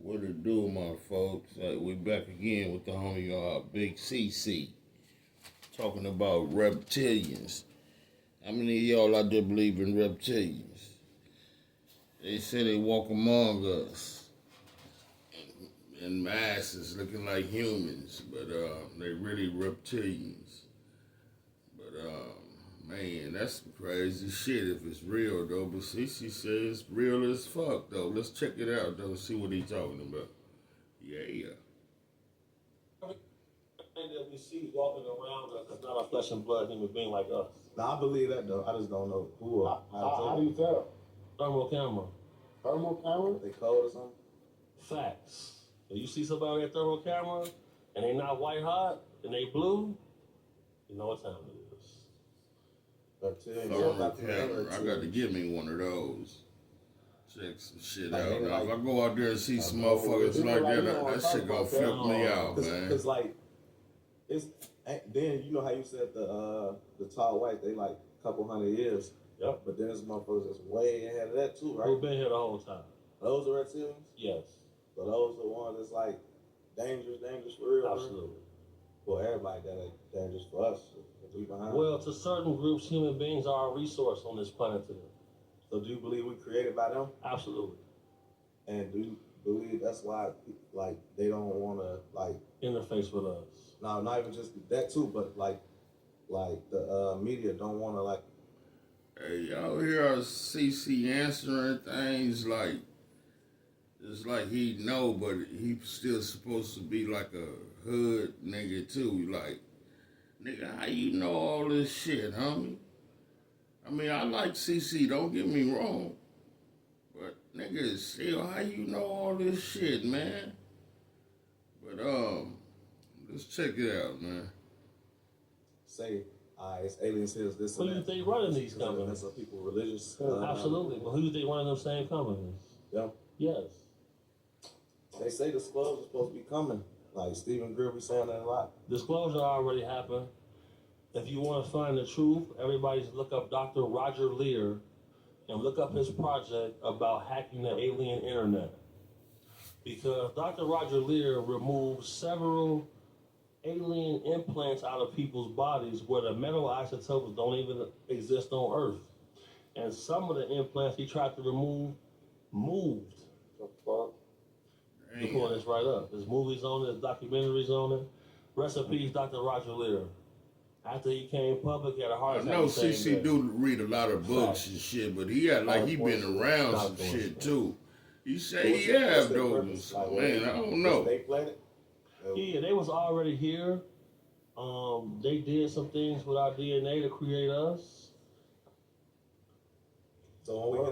What it do, my folks? We back again with the homie Big CC talking about reptilians. How many of y'all out there believe in reptilians? They say they walk among us in masses looking like humans, but they really reptilians. But man, that's some crazy shit if it's real though. But CC says it's real as fuck though. Let's check it out though, see what he's talking about. Yeah. Everything that we see walking around us is not a flesh and blood human being like us. Now I believe that though. I just don't know who or How do you tell? Thermal camera. Thermal camera? they cold or something. Facts. If you see somebody at thermal camera and they not white hot and they blue, you know what time it is. Thermal camera. I got to give me one of those. Check some shit out. Now, if I go out there and see some motherfuckers like that shit gonna flip me out, man. Cause like, it's then you know how you said the tall white they like a couple hundred years. Yep. But then there's motherfuckers that's way ahead of that too, right? Who've been here the whole time? Those are reptilians. Yes. So those are the ones that's like dangerous for real. Absolutely. Well, everybody that ain't dangerous for us. If we behind. Well, to certain groups, human beings are a resource on this planet today. So do you believe we created by them? Absolutely. And do you believe that's why like they don't want to like Interface with us. no, not even just that too, but like the media don't want to like. Hey, y'all hear CC answering things like it's like he know, but he still supposed to be like a hood nigga too. Like, nigga, how you know all this shit, homie? I mean, I like CC, don't get me wrong. But nigga, still, how you know all this shit, man? But let's check it out, man. Say, it's aliens here, this Who and do you that. think running these companies? That's what people religious. Absolutely. But who do you think running them same companies? Yeah. Yes. They say disclosure is supposed to be coming. Like Stephen Greer be saying that a lot. Disclosure already happened. If you want to find the truth, everybody's look up Dr. Roger Lear and look up his project about hacking the alien internet. Because Dr. Roger Lear removed several alien implants out of people's bodies where the metal isotopes don't even exist on Earth. And some of the implants he tried to remove moved. The fuck? You pulling this right up. There's movies on it, there's documentaries on it. Rest in peace, Dr. Roger Lear. After he came public, he had a heart I attack. know CC do read a lot of books and shit, but he had like he been around some shit too. You say he have those, man. I don't know. They planet. Yeah, they was already here. They did some things with our DNA to create us. So when we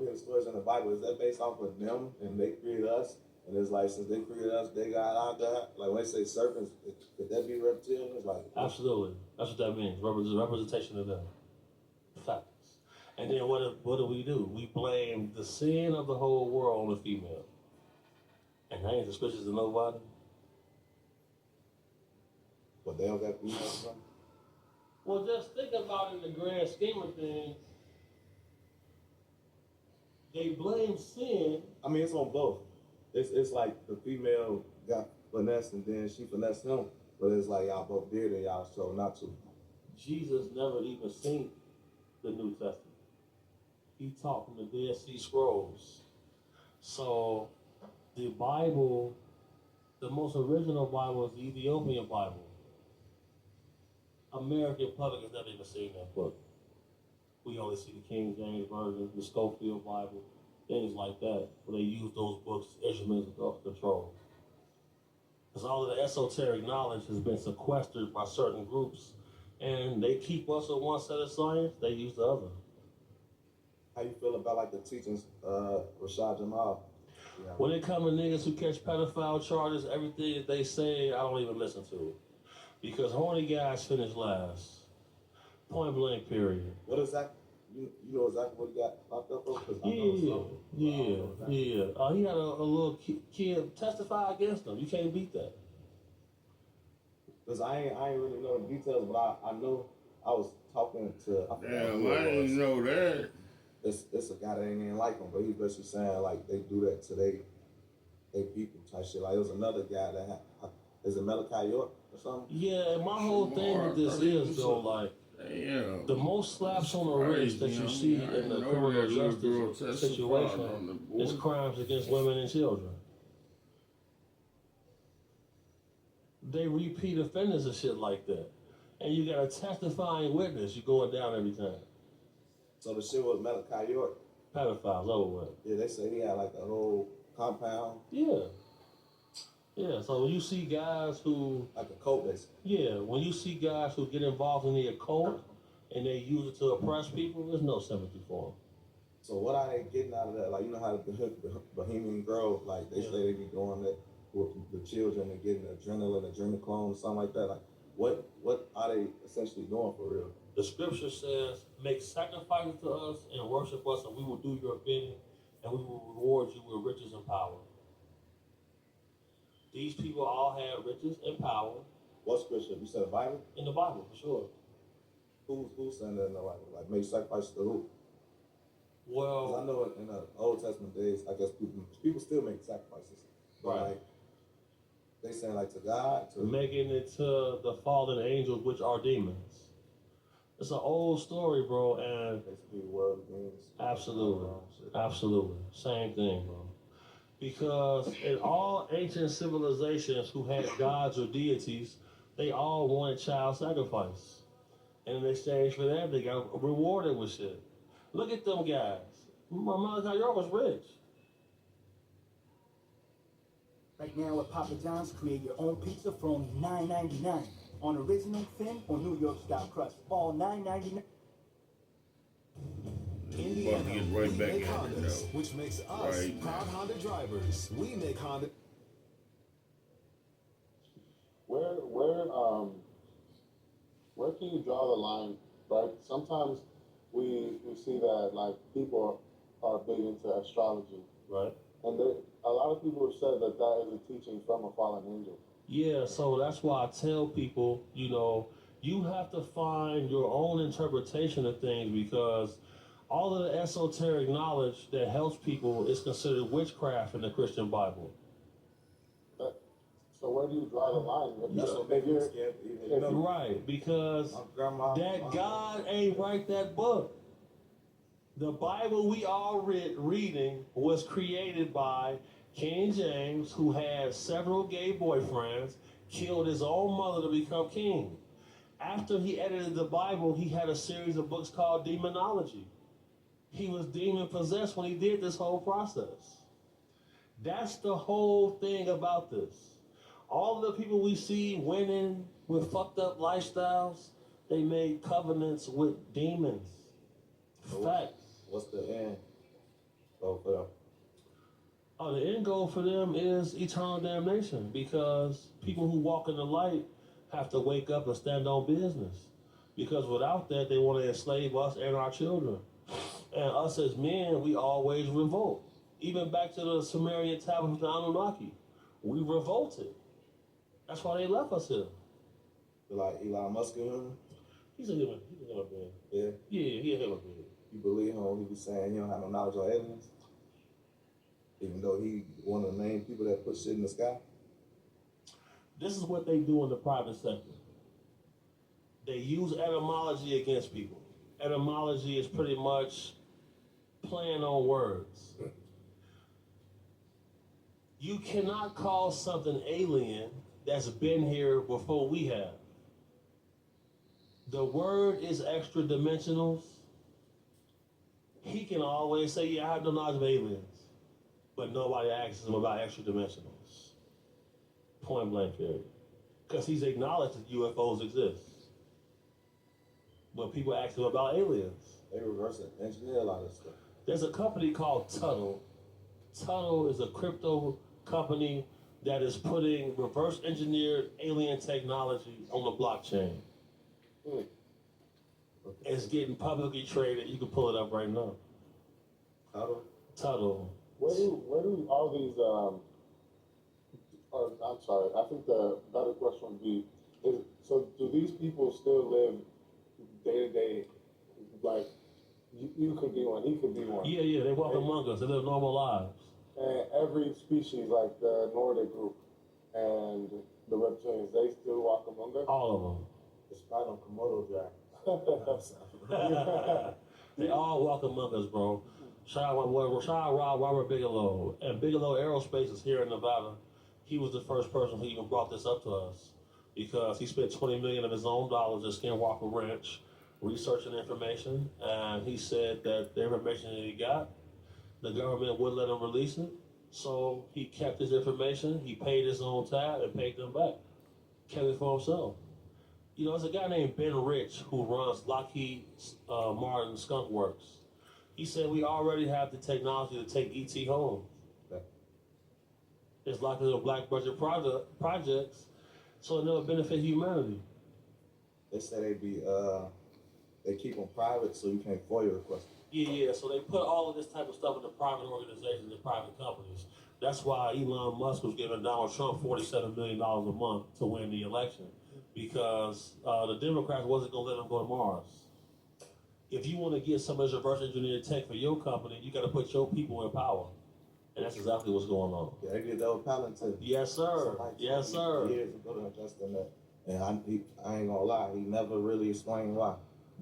get stories in the Bible, is that based off of them and they created us? And it's like since they created us, they got our God. Like when they say serpents, could that be reptilian? It's like Absolutely, that's what that means. Representation of them. Facts. And then what do? We blame the sin of the whole world on the female. And that ain't suspicious to nobody. but they don't got females or something. Well, just think about it in the grand scheme of things. They blame sin. I mean, it's on both. It's like the female got finessed and then she finessed him, but it's like y'all both did and y'all chose not to. Jesus never even seen the New Testament. He taught from the Dead Sea Scrolls. So the Bible, the most original Bible is the Ethiopian Bible. American public has never even seen that book. We only see the King James Version, the Schofield Bible, things like that, where they use those books as instruments of control. Because all of the esoteric knowledge has been sequestered by certain groups, and they keep us on one set of science, they use the other. How you feel about like the teachings, Rashad Jamal? Yeah. When it come to niggas who catch pedophile charges, everything that they say, I don't even listen to it. Because horny guys finish last. Point blank, period. What is that? You know exactly what he got locked up for? Yeah. He had a little kid testify against him. You can't beat that. Because I ain't really know the details, but I know I was talking to. Damn, I didn't know that. it's a guy that ain't even like him, but he's basically saying like they do that to they people type shit. Like it was another guy that is it Malachi York or something? Yeah, and my whole thing with this is though, like Damn. the most slaps on the wrist that you see in the criminal justice situation is crimes against women and children. They repeat offenders and shit like that. And you got a testifying witness, you going down every time. So the shit was Malachi York. Pedophiles over with. Yeah, they say he had like a whole compound. Yeah. Yeah, so when you see guys who... Like a cult, basically. Yeah, when you see guys who get involved in the occult and they use it to oppress people, there's no sympathy for them. So what are they getting out of that? Like, you know how the Bohemian Grove, like, they say they be doing that with the children and getting adrenochrome, something like that. Like, what are they essentially doing for real? The scripture says, make sacrifices to us and worship us, and we will do your bidding, and we will reward you with riches and power. These people all had riches and power. What scripture? You said the Bible? In the Bible, for sure. Who's saying that in the Bible? Like, make sacrifices to who? Well, 'cause I know in the Old Testament days, I guess people still make sacrifices. But right. like, they saying like to God, to making it to the fallen angels, which are demons. It's an old story, bro, and basically the world begins. absolutely, absolutely, same thing, bro. Because in all ancient civilizations who had gods or deities, they all wanted child sacrifice, and in exchange for that, they got rewarded with shit. Look at them guys. Malachi York was rich. Right now at Papa John's, create your own pizza for only $9.99 on original thin or New York style crust. All $9.99. Indiana, get right back in Hondas, which makes us right proud Honda drivers. We make Honda. Where can you draw the line, right? Sometimes we see that like people are big into astrology, Right. and a lot of people have said that that is a teaching from a fallen angel. Yeah, so that's why I tell people, you know, you have to find your own interpretation of things because all of the esoteric knowledge that helps people is considered witchcraft in the Christian Bible. So where do you draw the line? That's what makes me scared. Right, because My grandma, that God ain't write that book. The Bible we all reading was created by King James, who had several gay boyfriends, killed his own mother to become king. After he edited the Bible, he had a series of books called Demonology. He was demon possessed when he did this whole process. That's the whole thing about this. All of the people we see winning with fucked up lifestyles, they made covenants with demons. Facts. what's the end goal for them? Oh, the end goal for them is eternal damnation because people who walk in the light have to wake up and stand on business. Because without that, they want to enslave us and our children. And us as men, we always revolt. Even back to the Sumerian tablets of the Anunnaki, we revolted. That's why they left us here. Like Elon Musk and him? He's a human being. Yeah. Yeah, he's a human being. You believe him when he be saying he don't have no knowledge on aliens? Even though he one of the main people that put shit in the sky? This is what they do in the private sector. They use etymology against people. Etymology is pretty much playing on words. You cannot call something alien that's been here before we have. The word is extra dimensionals. He can always say, yeah, I have no knowledge of aliens. But nobody asks him about extra dimensionals. Point blank period. Because he's acknowledged that UFOs exist. But people ask him about aliens. They reverse engineer a lot of stuff. There's a company called Tuttle. Tuttle is a crypto company that is putting reverse engineered alien technology on the blockchain. It's getting publicly traded. You can pull it up right now. Tuttle. Where do all these I'm sorry, I think the better question would be so do these people still live day to day, like You could be one. He could be one. Yeah, they walk among us. They live normal lives. And every species, like the Nordic group and the reptilians, they still walk among us. All of them. Despite them Komodo dragons. They all walk among us, bro. Shout out Robert Bigelow. And Bigelow Aerospace is here in Nevada. He was the first person who even brought this up to us because he spent $20 million of his own dollars at Skinwalker Ranch researching information, and he said that the information that he got, the government wouldn't let him release it. So he kept his information, he paid his own tab and paid them back. Kept it for himself. You know, there's a guy named Ben Rich who runs Lockheed Martin Skunk Works. He said we already have the technology to take ET home. Okay. It's like little black budget projects, so it never benefit humanity. They say they keep them private so you can't FOIA request them. Yeah, so they put all of this type of stuff into private organizations and private companies. That's why Elon Musk was giving Donald Trump $47 million a month to win the election, because the Democrats wasn't going to let him go to Mars. If you want to get some of this reverse engineered tech for your company, you got to put your people in power. And that's exactly what's going on. Yeah, they did that with Palantir. Yes, sir. Yes, sir. Years ago to invest in that. And I ain't gonna lie, he never really explained why.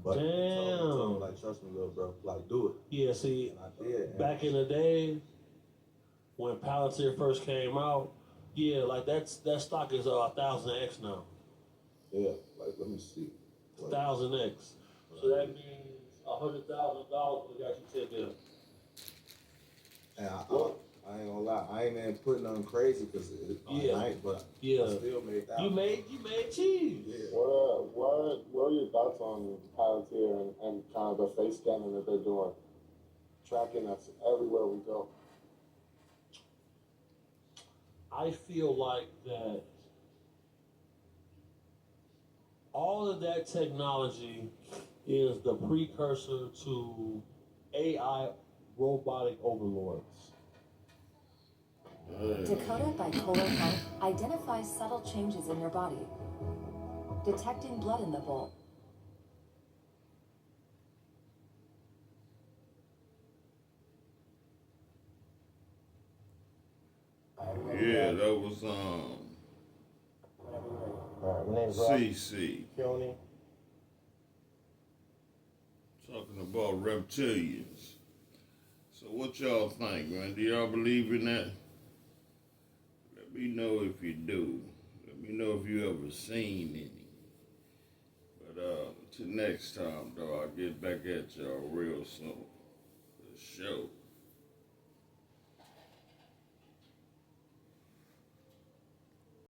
But he told me, like, trust me, little bro, like, do it. Yeah, see, And I did. back in the day, when Palantir first came out, yeah, like that stock is 1,000x now. Yeah, like, let me see. 1,000x. So that means $100,000 we got you 10 billion. And I ain't gonna lie, I ain't even putting nothing crazy because I ain't, but Yeah. I still made that. You made cheese. Yeah. What are your thoughts on Palantir and kind of the face scanning that they're doing, tracking us everywhere we go? I feel like that all of that technology is the precursor to AI robotic overlords. Dakota Bipolar Health identifies subtle changes in your body, detecting blood in the bowl. Yeah, that was Alright, my name's Rob CC Keone. talking about reptilians. So what y'all think, man? Do y'all believe in that? Let me know if you do. Let me know if you ever seen any. But till next time, though, I'll get back at y'all real soon. For sure.